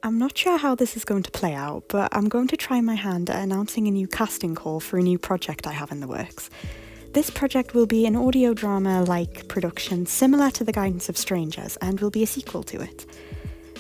I'm not sure how this is going to play out, but I'm going to try my hand at announcing a new casting call for a new project I have in the works. This project will be an audio drama-like production similar to The Guidance of Strangers and will be a sequel to it.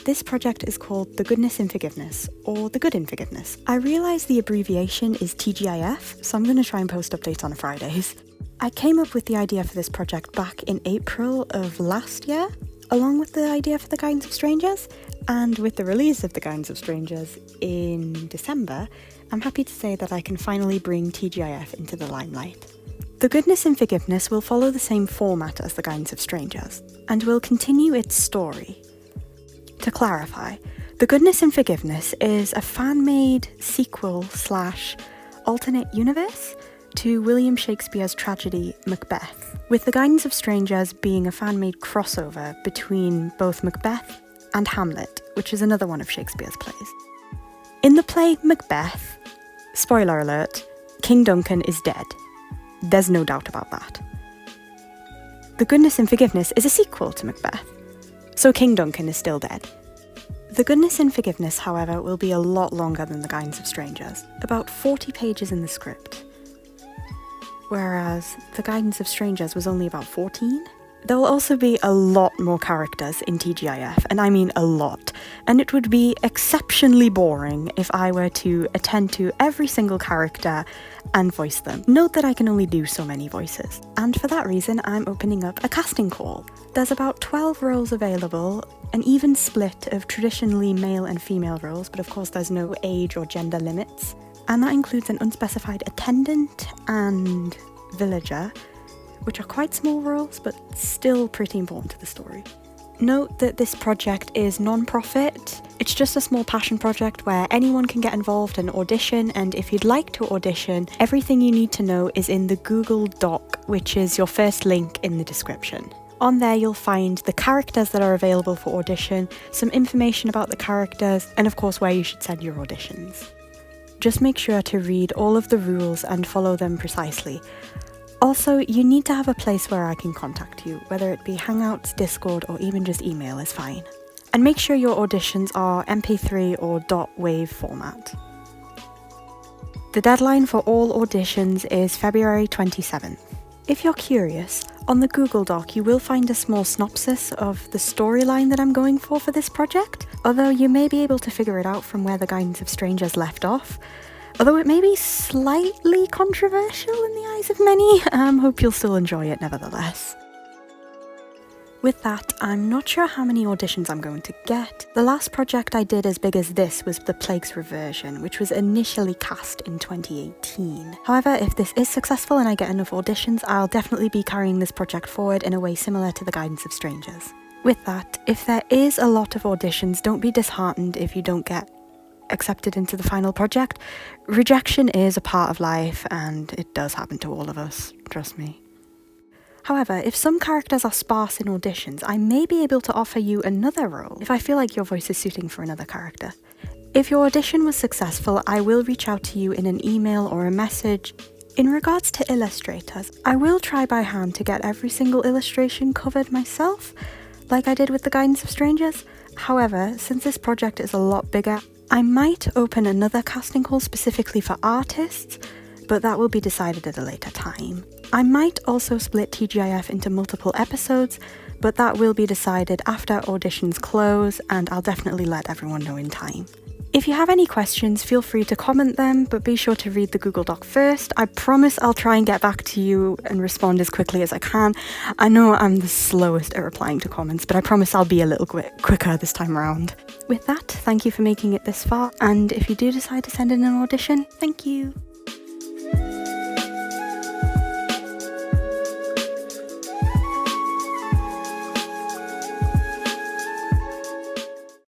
This project is called The Goodness in Forgiveness, or The Good in Forgiveness. I realise the abbreviation is TGIF, so I'm going to try and post updates on Fridays. I came up with the idea for this project back in April of last year, along with the idea for The Guidance of Strangers, and with the release of The Guidance of Strangers in December, I'm happy to say that I can finally bring TGIF into the limelight. The Goodness in Forgiveness will follow the same format as The Guidance of Strangers, and will continue its story. To clarify, The Goodness in Forgiveness is a fan-made sequel/alternate universe to William Shakespeare's tragedy Macbeth, with The Guidance of Strangers being a fan-made crossover between both Macbeth and Hamlet, which is another one of Shakespeare's plays. In the play Macbeth, spoiler alert, King Duncan is dead. There's no doubt about that. The Goodness in Forgiveness is a sequel to Macbeth, so King Duncan is still dead. The Goodness in Forgiveness, however, will be a lot longer than The Guidance of Strangers, about 40 pages in the script, whereas The Guidance of Strangers was only about 14. There will also be a lot more characters in TGIF, and I mean a lot, and it would be exceptionally boring if I were to attend to every single character and voice them. Note that I can only do so many voices, and for that reason I'm opening up a casting call. There's about 12 roles available, an even split of traditionally male and female roles, but of course there's no age or gender limits, and that includes an unspecified attendant and villager, which are quite small roles, but still pretty important to the story. Note that this project is non-profit. It's just a small passion project where anyone can get involved and audition, and if you'd like to audition, everything you need to know is in the Google Doc, which is your first link in the description. On there you'll find the characters that are available for audition, some information about the characters, and of course where you should send your auditions. Just make sure to read all of the rules and follow them precisely. Also, you need to have a place where I can contact you, whether it be Hangouts, Discord, or even just email is fine. And make sure your auditions are MP3 or .wav format. The deadline for all auditions is February 27th. If you're curious, on the Google Doc you will find a small synopsis of the storyline that I'm going for this project, although you may be able to figure it out from where The Guidance of Strangers left off. Although it may be slightly controversial in the eyes of many, hope you'll still enjoy it nevertheless. With that, I'm not sure how many auditions I'm going to get. The last project I did as big as this was The Plague's Reversion, which was initially cast in 2018. However, if this is successful and I get enough auditions, I'll definitely be carrying this project forward in a way similar to The Guidance of Strangers. With that, if there is a lot of auditions, don't be disheartened if you don't get accepted into the final project. Rejection is a part of life, and it does happen to all of us, trust me. However, if some characters are sparse in auditions, I may be able to offer you another role if I feel like your voice is suiting for another character. If your audition was successful, I will reach out to you in an email or a message. In regards to illustrators, I will try by hand to get every single illustration covered myself, like I did with The Guidance of Strangers. However, since this project is a lot bigger, I might open another casting call specifically for artists, but that will be decided at a later time. I might also split TGIF into multiple episodes, but that will be decided after auditions close, and I'll definitely let everyone know in time. If you have any questions, feel free to comment them, but be sure to read the Google Doc first. I promise I'll try and get back to you and respond as quickly as I can. I know I'm the slowest at replying to comments, but I promise I'll be a little quicker this time around. With that, thank you for making it this far, and if you do decide to send in an audition, thank you.